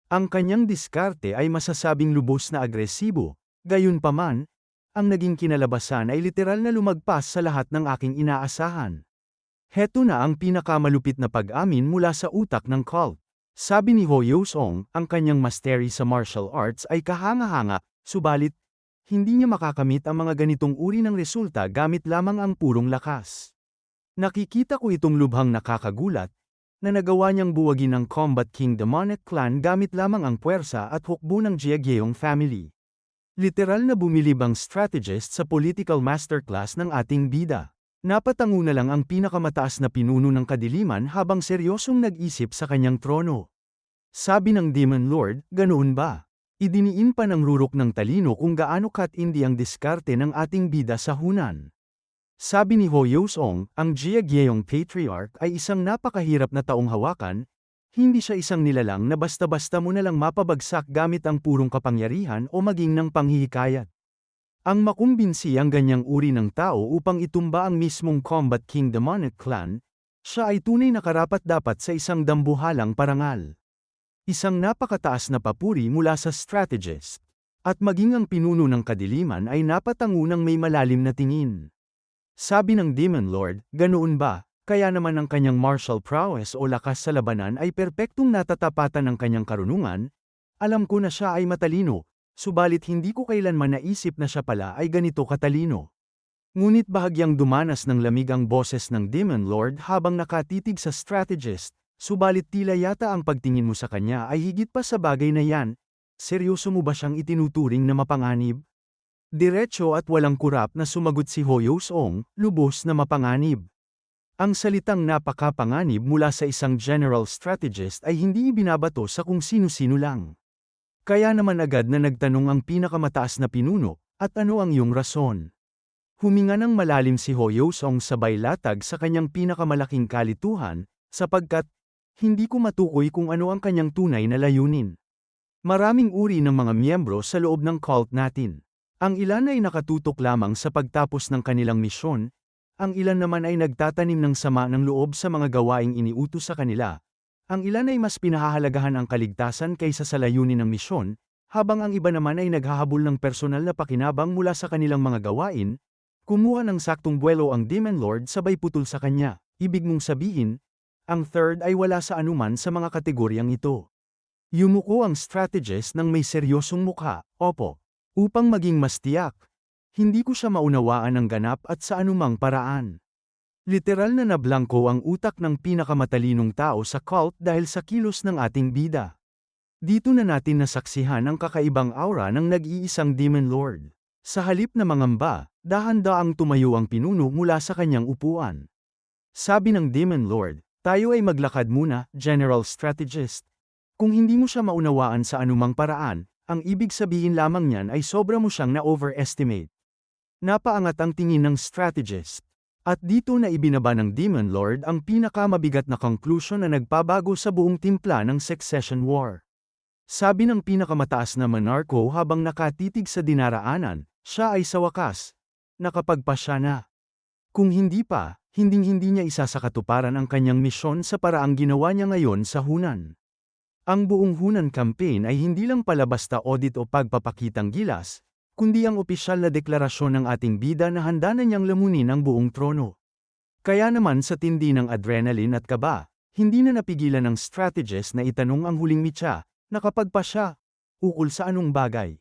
Ang kanyang diskarte ay masasabing lubos na agresibo, gayunpaman, ang naging kinalabasan ay literal na lumagpas sa lahat ng aking inaasahan. Heto na ang pinakamalupit na pag-amin mula sa utak ng cult. Sabi ni Ho Yo-sung, ang kanyang mastery sa martial arts ay kahanga-hanga, subalit, hindi niya makakamit ang mga ganitong uri ng resulta gamit lamang ang purong lakas. Nakikita ko itong lubhang nakakagulat, na nagawa niyang buwagin ang Combat King Demonic Clan gamit lamang ang puwersa at hukbo ng Jiegeong family. Literal na bumilib ang strategist sa political masterclass ng ating bida. Napatango na lang ang pinakamataas na pinuno ng kadiliman habang seryosong nag-isip sa kanyang trono. Sabi ng Demon Lord, ganoon ba? Idiniin pa ng rurok ng talino kung gaano katindi ang diskarte ng ating bida sa Hunan. Sabi ni Ho Yo-sung, ang Jiegeong Patriarch ay isang napakahirap na taong hawakan, hindi siya isang nilalang na basta-basta mo na lang mapabagsak gamit ang purong kapangyarihan o maging ng panghihikayat. Ang makumbinsi ang ganyang uri ng tao upang itumba ang mismong Combat King Demonic Clan, siya ay tunay na karapat-dapat sa isang dambuhalang parangal. Isang napakataas na papuri mula sa strategist. At maging ang pinuno ng kadiliman ay napatango ng may malalim na tingin. Sabi ng Demon Lord, ganoon ba, kaya naman ang kanyang martial prowess o lakas sa labanan ay perpektong natatapatan ng kanyang karunungan? Alam ko na siya ay matalino, subalit hindi ko kailanman naisip na siya pala ay ganito katalino. Ngunit bahagyang dumanas ng lamig ang boses ng Demon Lord habang nakatitig sa strategist, subalit tila yata ang pagtingin mo sa kanya ay higit pa sa bagay na yan. Seryoso mo ba siyang itinuturing na mapanganib? Diretso at walang kurap na sumagot si Ho Yo-sung, lubos na mapanganib. Ang salitang napakapanganib mula sa isang general strategist ay hindi ibinabato sa kung sino-sino lang. Kaya naman agad na nagtanong ang pinakamataas na pinuno, at ano ang iyong rason? Huminga ng malalim si Ho Yo-sung sabay latag sa kanyang pinakamalaking kalituhan, sapagkat, hindi ko matukoy kung ano ang kanyang tunay na layunin. Maraming uri ng mga miyembro sa loob ng cult natin. Ang ilan ay nakatutok lamang sa pagtapos ng kanilang misyon, ang ilan naman ay nagtatanim ng sama ng loob sa mga gawaing iniutos sa kanila, ang ilan ay mas pinahahalagahan ang kaligtasan kaysa sa layunin ng misyon, habang ang iba naman ay naghahabol ng personal na pakinabang mula sa kanilang mga gawain, kumuha ng saktong buwelo ang Demon Lord sabay putol sa kanya. Ibig mong sabihin, ang third ay wala sa anuman sa mga kategoryang ito. Yumuko ang strategist ng may seryosong mukha, opo. Upang maging mas tiyak, hindi ko siya maunawaan ng ganap at sa anumang paraan. Literal na nablangko ang utak ng pinakamatalinong tao sa cult dahil sa kilos ng ating bida. Dito na natin nasaksihan ang kakaibang aura ng nag-iisang Demon Lord. Sa halip na mangamba, dahan-daang tumayo ang pinuno mula sa kanyang upuan. Sabi ng Demon Lord, tayo ay maglakad muna, General Strategist. Kung hindi mo siya maunawaan sa anumang paraan, ang ibig sabihin lamang niyan ay sobra mo siyang na-overestimate. Napaangat ang tingin ng strategist. At dito na ibinaba ng Demon Lord ang pinakamabigat na conclusion na nagpabago sa buong timpla ng Succession War. Sabi ng pinakamataas na monarko habang nakatitig sa dinaraanan, siya ay sa wakas, nakapagpasya na. Kung hindi pa, hinding-hindi niya isasakatuparan ang kanyang misyon sa paraang ginawa niya ngayon sa Hunan. Ang buong Hunan campaign ay hindi lang pala basta audit o pagpapakitang gilas, kundi ang opisyal na deklarasyon ng ating bida na handa na niyang lamunin ang buong trono. Kaya naman sa tindi ng adrenaline at kaba, hindi na napigilan ng strategist na itanong ang huling mitya, nakapagpasya, ukol sa anong bagay.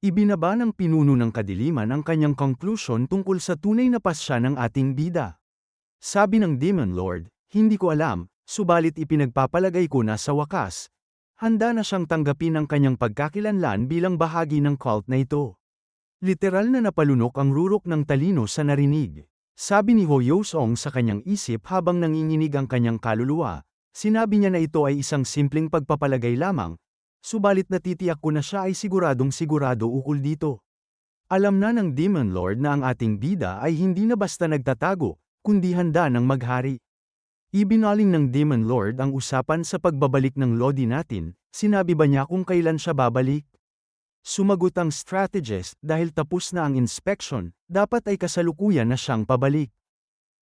Ibinaba ng pinuno ng kadiliman ang kanyang conclusion tungkol sa tunay na pasya ng ating bida. Sabi ng Demon Lord, hindi ko alam, subalit ipinagpapalagay ko na sa wakas, handa na siyang tanggapin ang kanyang pagkakilanlan bilang bahagi ng cult na ito. Literal na napalunok ang rurok ng talino sa narinig. Sabi ni Ho Yo-sung sa kanyang isip habang nanginginig ang kanyang kaluluwa, sinabi niya na ito ay isang simpleng pagpapalagay lamang, subalit natitiyak ko na siya ay siguradong sigurado ukol dito. Alam na ng Demon Lord na ang ating bida ay hindi na basta nagtatago, kundi handa ng maghari. Ibinaling ng Demon Lord ang usapan sa pagbabalik ng Lodi natin, sinabi ba niya kung kailan siya babalik? Sumagot ang strategist dahil tapos na ang inspection, dapat ay kasalukuyan na siyang pabalik.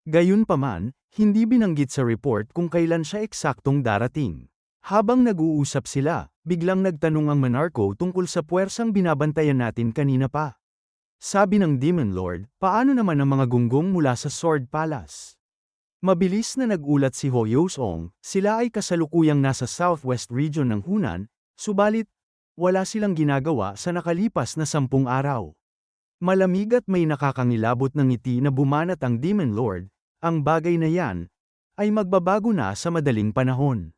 Gayunpaman, hindi binanggit sa report kung kailan siya eksaktong darating. Habang nag-uusap sila, biglang nagtanong ang Monarco tungkol sa puwersang binabantayan natin kanina pa. Sabi ng Demon Lord, paano naman ang mga gunggong mula sa Sword Palace? Mabilis na nagulat si Ho Yosong, sila ay kasalukuyang nasa southwest region ng Hunan, subalit, wala silang ginagawa sa nakalipas na 10 araw. Malamig at may nakakangilabot ng ngiti na bumanat ang Demon Lord, ang bagay na yan, ay magbabago na sa madaling panahon.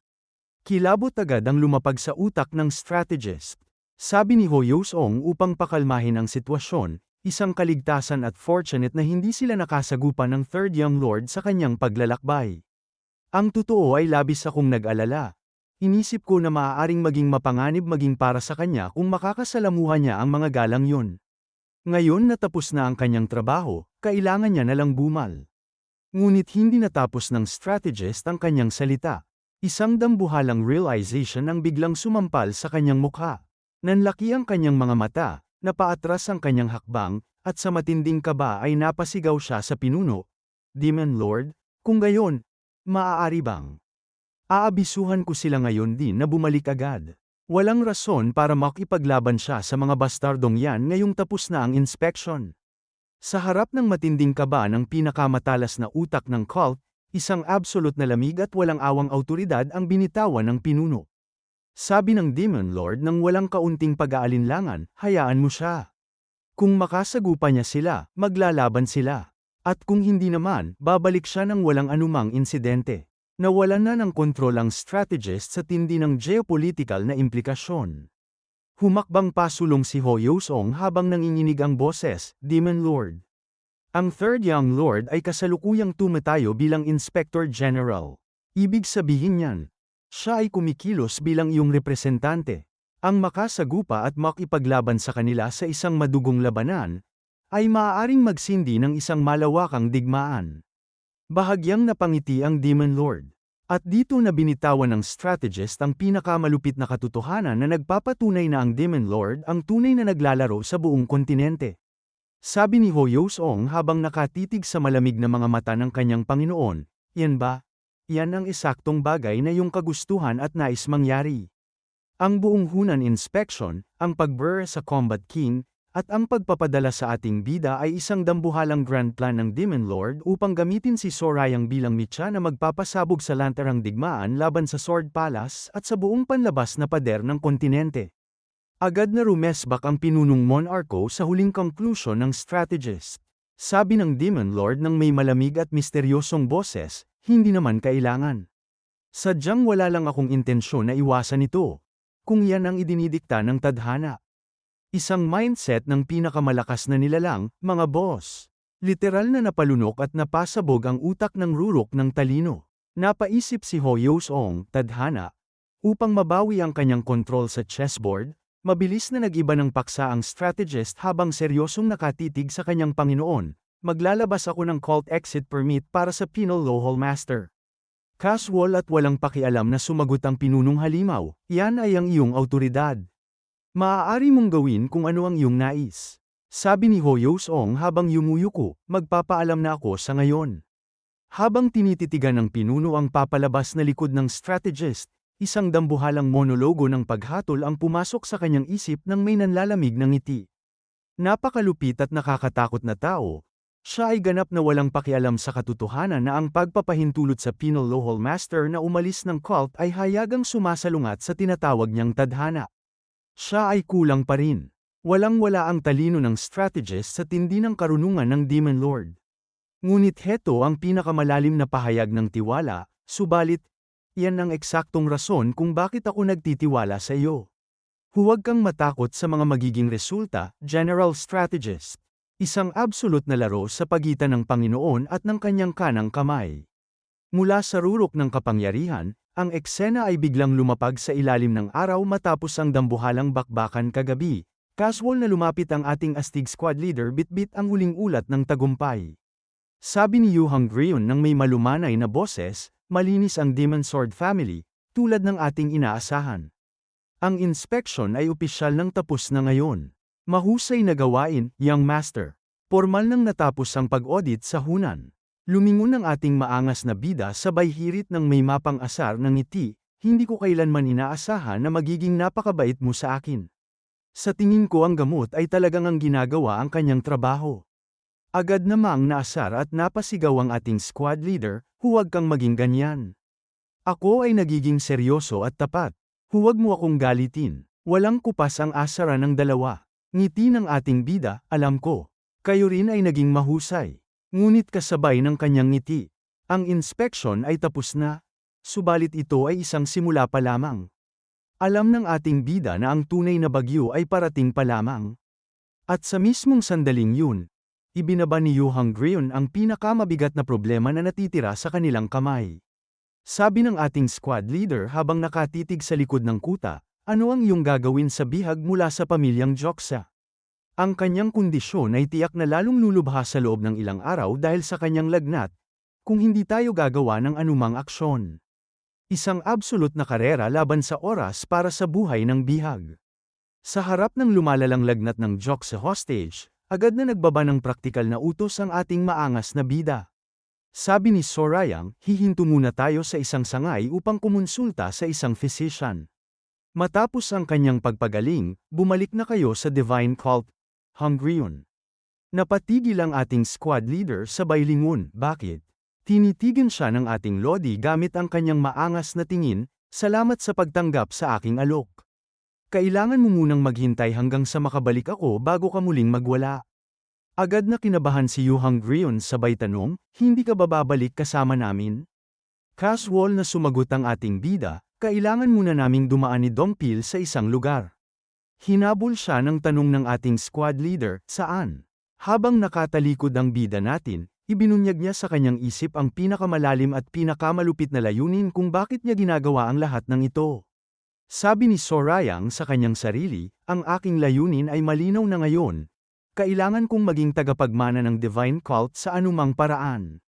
Kilabot agad ang lumapag sa utak ng strategist. Sabi ni Ho Yosong upang pakalmahin ang sitwasyon, isang kaligtasan at fortunate na hindi sila nakasagupan ng Third Young Lord sa kanyang paglalakbay. Ang totoo ay labis akong nag-alala. Inisip ko na maaaring maging mapanganib maging para sa kanya kung makakasalamuhan niya ang mga galang yun. Ngayon na tapos na ang kanyang trabaho, kailangan niya na lang bumal. Ngunit hindi natapos ng strategist ang kanyang salita. Isang dambuhalang realization ang biglang sumampal sa kanyang mukha. Nanlaki ang kanyang mga mata, napaatras ang kanyang hakbang, at sa matinding kaba ay napasigaw siya sa pinuno. Demon Lord, kung gayon, maaari bang? Aabisuhan ko sila ngayon din na bumalik agad. Walang rason para makipaglaban siya sa mga bastardong yan ngayong tapos na ang inspection. Sa harap ng matinding kaba ng pinakamatalas na utak ng cult, isang absolute na lamig at walang awang awtoridad ang binitawan ng pinuno. Sabi ng Demon Lord nang walang kaunting pag-aalinlangan, hayaan mo siya. Kung makasagupa niya sila, maglalaban sila. At kung hindi naman, babalik siya ng walang anumang insidente. Nawalan na ng kontrol ang strategist sa tindi ng geopolitical na implikasyon. Humakbang pasulong si Ho Yosong habang nanginginig ang boses, Demon Lord. Ang Third Young Lord ay kasalukuyang tumatayo bilang Inspector General. Ibig sabihin niyan, siya ay kumikilos bilang iyong representante. Ang makasagupa at makipaglaban sa kanila sa isang madugong labanan, ay maaaring magsindi ng isang malawakang digmaan. Bahagyang napangiti ang Demon Lord. At dito na binitawan ng strategist ang pinakamalupit na katotohanan na nagpapatunay na ang Demon Lord ang tunay na naglalaro sa buong kontinente. Sabi ni Ho Yosong habang nakatitig sa malamig na mga mata ng kanyang Panginoon, yan ba? Yan ang esaktong bagay na iyong kagustuhan at nais mangyari. Ang buong Hunan inspection, ang pag-burr sa Combat King, at ang pagpapadala sa ating bida ay isang dambuhalang grand plan ng Demon Lord upang gamitin si Sorayang bilang mitya na magpapasabog sa lantarang digmaan laban sa Sword Palace at sa buong panlabas na pader ng kontinente. Agad na rumesbak ang pinunong Monarco sa huling conclusion ng strategist. Sabi ng Demon Lord ng may malamig at misteryosong boses, hindi naman kailangan. Sadyang wala lang akong intensyon na iwasan ito. Kung yan ang idinidikta ng tadhana. Isang mindset ng pinakamalakas na nilalang, mga boss. Literal na napalunok at napasabog ang utak ng rurok ng talino. Napaisip si Ho Yosong, tadhana, upang mabawi ang kanyang kontrol sa chessboard, mabilis na nag-iba ng paksa ang strategist habang seryosong nakatitig sa kanyang Panginoon. Maglalabas ako ng cult exit permit para sa Penal Law Hall Master. Casual at walang pakialam na sumagot ang pinunong halimaw, yan ay ang iyong awtoridad. Maaari mong gawin kung ano ang iyong nais. Sabi ni Ho Yosong habang yumuyuko, magpapaalam na ako sa ngayon. Habang tinititigan ng pinuno ang papalabas na likod ng strategist, isang dambuhalang monologo ng paghatol ang pumasok sa kanyang isip nang may nanlalamig ng ngiti. Napakalupit at nakakatakot na tao. Siya ay ganap na walang pakialam sa katotohanan na ang pagpapahintulot sa Penal Law Hall Master na umalis ng cult ay hayagang sumasalungat sa tinatawag niyang tadhana. Siya ay kulang pa rin. Walang-wala ang talino ng strategist sa tindi ng karunungan ng Demon Lord. Ngunit heto ang pinakamalalim na pahayag ng tiwala, subalit, yan ang eksaktong rason kung bakit ako nagtitiwala sa iyo. Huwag kang matakot sa mga magiging resulta, General Strategist. Isang absolute na laro sa pagitan ng Panginoon at ng kanyang kanang kamay. Mula sa rurok ng kapangyarihan, ang eksena ay biglang lumapag sa ilalim ng araw matapos ang dambuhalang bakbakan kagabi. Casual na lumapit ang ating astig squad leader bitbit ang huling ulat ng tagumpay. Sabi ni Yu Hongrion ng may malumanay na boses, Malinis ang Demon Sword family, tulad ng ating inaasahan. Ang inspection ay opisyal nang tapos na ngayon. Mahusay na gawain, young master. Formal nang natapos ang pag-audit sa hunan. Lumingon ang ating maangas na bida sabay hirit ng may mapang asar ng ngiti, hindi ko kailanman inaasahan na magiging napakabait mo sa akin. Sa tingin ko ang gamot ay talagang ang ginagawa ang kanyang trabaho. Agad namang naasar at napasigaw ang ating squad leader, huwag kang maging ganyan. Ako ay nagiging seryoso at tapat. Huwag mo akong galitin. Walang kupas ang asara ng dalawa. Ngiti ng ating bida, alam ko. Kayo rin ay naging mahusay. Ngunit kasabay ng kanyang ngiti. Ang inspection ay tapos na. Subalit ito ay isang simula pa lamang. Alam ng ating bida na ang tunay na bagyo ay parating pa lamang. At sa mismong sandaling yun, ibinaba ni Yu Hongrion ang pinakamabigat na problema na natitira sa kanilang kamay. Sabi ng ating squad leader habang nakatitig sa likod ng kuta, ano ang iyong gagawin sa bihag mula sa pamilyang Joksa? Ang kanyang kondisyon ay tiyak na lalong lulubha sa loob ng ilang araw dahil sa kanyang lagnat, kung hindi tayo gagawa ng anumang aksyon. Isang absolute na karera laban sa oras para sa buhay ng bihag. Sa harap ng lumalalang lagnat ng Joksa hostage, agad na nagbaba ng praktikal na utos ang ating maangas na bida. Sabi ni Sorayang, hihinto muna tayo sa isang sangay upang kumonsulta sa isang physician. Matapos ang kanyang pagpagaling, bumalik na kayo sa Divine Cult, Hongrion. Napatigil ang ating squad leader sabay lingon, bakit? Tinitigan siya ng ating Lodi gamit ang kanyang maangas na tingin, salamat sa pagtanggap sa aking alok. Kailangan mo munang maghintay hanggang sa makabalik ako bago ka muling magwala. Agad na kinabahan si Yu Hongrion sabay tanong, hindi ka ba babalik kasama namin? Casual na sumagot ang ating bida, kailangan muna naming dumaan ni Dongpil sa isang lugar. Hinabol siya ng tanong ng ating squad leader, saan? Habang nakatalikod ang bida natin, ibinunyag niya sa kanyang isip ang pinakamalalim at pinakamalupit na layunin kung bakit niya ginagawa ang lahat ng ito. Sabi ni Sorayang sa kanyang sarili, ang aking layunin ay malinaw na ngayon. Kailangan kong maging tagapagmana ng Divine Cult sa anumang paraan.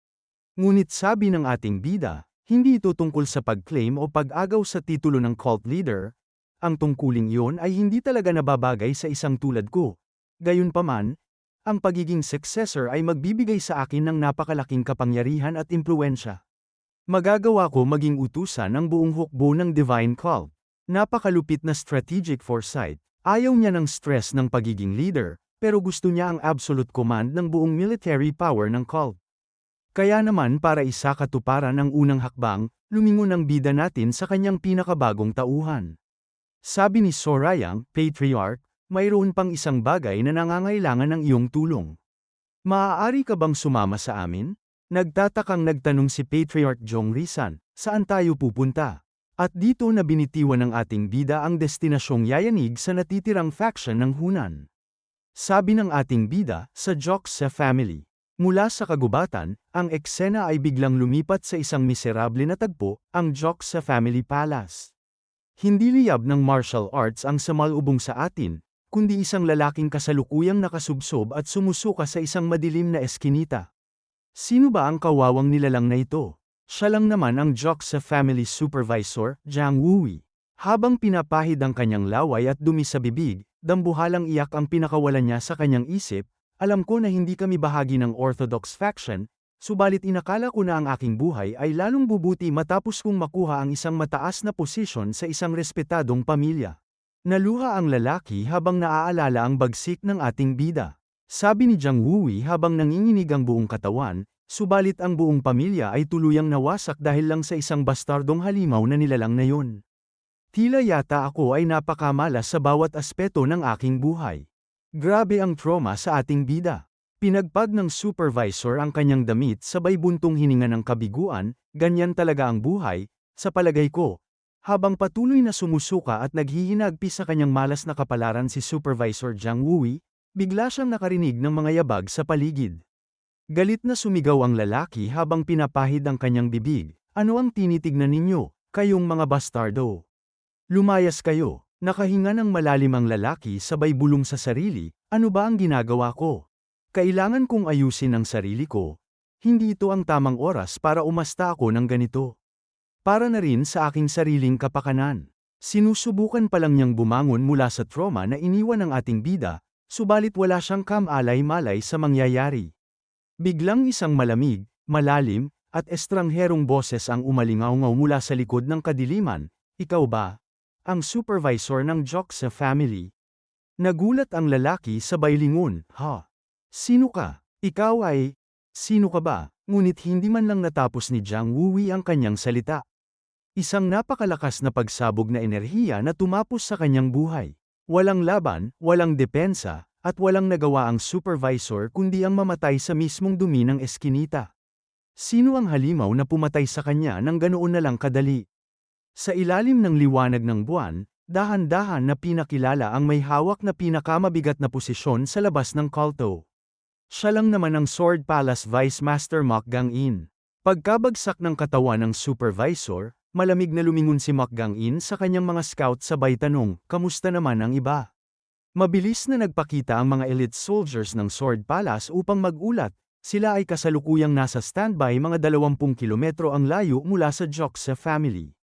Ngunit sabi ng ating bida, hindi ito tungkol sa pag-claim o pag-agaw sa titulo ng cult leader. Ang tungkuling iyon ay hindi talaga nababagay sa isang tulad ko. Gayunpaman, ang pagiging successor ay magbibigay sa akin ng napakalaking kapangyarihan at impluwensya. Magagawa ko maging utusan ng buong hukbo ng Divine Cult. Napakalupit na strategic foresight. Ayaw niya ng stress ng pagiging leader, pero gusto niya ang absolute command ng buong military power ng cult. Kaya naman para isakatuparan ang unang hakbang, lumingon ang bida natin sa kanyang pinakabagong tauhan. Sabi ni Sorayang, Patriarch, mayroon pang isang bagay na nangangailangan ng iyong tulong. Maaari ka bang sumama sa amin? Nagtatakang nagtanong si Patriarch Jongrisan, saan tayo pupunta? At dito na binitiwan ng ating bida ang destinasyong yayanig sa natitirang faction ng Hunan. Sabi ng ating bida, sa Joksa family. Mula sa kagubatan, ang eksena ay biglang lumipat sa isang miserable na tagpo, ang Joksa Family Palace. Hindi liyab ng martial arts ang samalubong sa atin, kundi isang lalaking kasalukuyang nakasubsob at sumusuka sa isang madilim na eskinita. Sino ba ang kawawang nilalang na ito? Siya lang naman ang Joksa Family Supervisor, Jiang Wui. Habang pinapahid ang kanyang laway at dumi sa bibig, dambuhalang iyak ang pinakawalan niya sa kanyang isip, alam ko na hindi kami bahagi ng Orthodox faction, subalit inakala ko na ang aking buhay ay lalong bubuti matapos kong makuha ang isang mataas na posisyon sa isang respetadong pamilya. Naluha ang lalaki habang naaalala ang bagsik ng ating bida. Sabi ni Jiang Wui habang nanginginig ang buong katawan, subalit ang buong pamilya ay tuluyang nawasak dahil lang sa isang bastardong halimaw na nilalang na yun. Tila yata ako ay napakamalas sa bawat aspeto ng aking buhay. Grabe ang trauma sa ating bida. Pinagpag ng supervisor ang kanyang damit sabay buntong hininga ng kabiguan, ganyan talaga ang buhay, sa palagay ko. Habang patuloy na sumusuka at naghihinagpi sa kanyang malas na kapalaran si Supervisor Jiang Wui, bigla siyang nakarinig ng mga yabag sa paligid. Galit na sumigaw ang lalaki habang pinapahid ang kanyang bibig, ano ang tinitignan ninyo, kayong mga bastardo? Lumayas kayo, nakahinga ng malalim ang lalaki sabay bulong sa sarili, ano ba ang ginagawa ko? Kailangan kong ayusin ang sarili ko. Hindi ito ang tamang oras para umasta ako ng ganito. Para na rin sa aking sariling kapakanan. Sinusubukan pa lang niyang bumangon mula sa trauma na iniwan ng ating bida, subalit wala siyang kamalay-malay sa mangyayari. Biglang isang malamig, malalim, at estrangherong boses ang umalingaw-ngaw mula sa likod ng kadiliman. Ikaw ba? Ang supervisor ng Joksa family. Nagulat ang lalaki sabay lingon, ha? Sino ka? Ikaw ay... Sino ka ba? Ngunit hindi man lang natapos ni Jiang Wuyi ang kanyang salita. Isang napakalakas na pagsabog na enerhiya na tumapos sa kanyang buhay. Walang laban, walang depensa, at walang nagawa ang supervisor kundi ang mamatay sa mismong dumi ng eskinita. Sino ang halimaw na pumatay sa kanya nang ganoon na lang kadali? Sa ilalim ng liwanag ng buwan, dahan-dahan na pinakilala ang may hawak na pinakamabigat na posisyon sa labas ng kulto. Siya lang naman ang Sword Palace Vice Master Mok Gang-in. Pagkabagsak ng katawan ng supervisor, malamig na lumingon si Mok Gang-in sa kanyang mga scout sabay tanong, kamusta naman ang iba? Mabilis na nagpakita ang mga elite soldiers ng Sword Palace upang magulat, sila ay kasalukuyang nasa standby mga 20 kilometro ang layo mula sa Joksa family.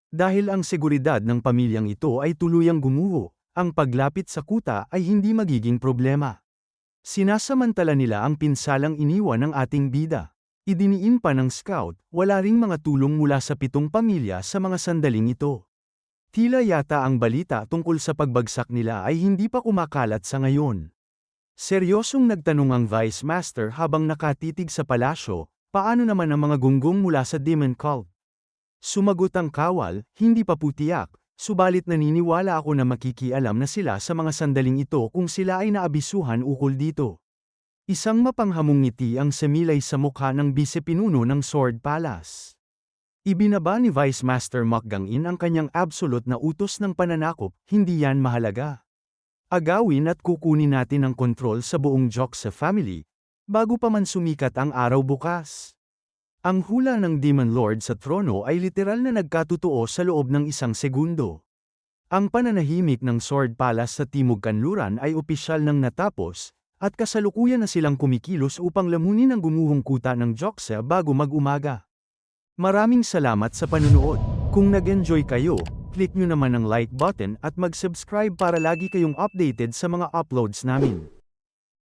Dahil ang seguridad ng pamilyang ito ay tuluyang gumuho, ang paglapit sa kuta ay hindi magiging problema. Sinasamantala nila ang pinsalang iniwan ng ating bida. Idiniin pa ng scout, wala ring mga tulong mula sa 7 pamilya sa mga sandaling ito. Tila yata ang balita tungkol sa pagbagsak nila ay hindi pa kumakalat sa ngayon. Seryosong nagtanong ang Vice Master habang nakatitig sa palasyo, paano naman ang mga gunggong mula sa Demon Cult? Sumagot ang kawal, hindi pa putiyak, subalit naniniwala ako na makikialam na sila sa mga sandaling ito kung sila ay naabisuhan ukol dito. Isang mapanghamong ngiti ang semilay sa mukha ng bisepinuno ng Sword Palace. Ibinaba ni Vice Master Mok Gang-in ang kanyang absolute na utos ng pananakop, hindi yan mahalaga. Agawin at kukunin natin ang kontrol sa buong Joksa family, bago pa man sumikat ang araw bukas. Ang hula ng Demon Lord sa trono ay literal na nagkatotoo sa loob ng 1 segundo. Ang pananahimik ng Sword Palace sa Timog Kanluran ay opisyal nang natapos, at kasalukuyan na silang kumikilos upang lamunin ang gumuhong kuta ng Joksa bago mag-umaga. Maraming salamat sa panunood. Kung nag-enjoy kayo, click nyo naman ang like button at mag-subscribe para lagi kayong updated sa mga uploads namin.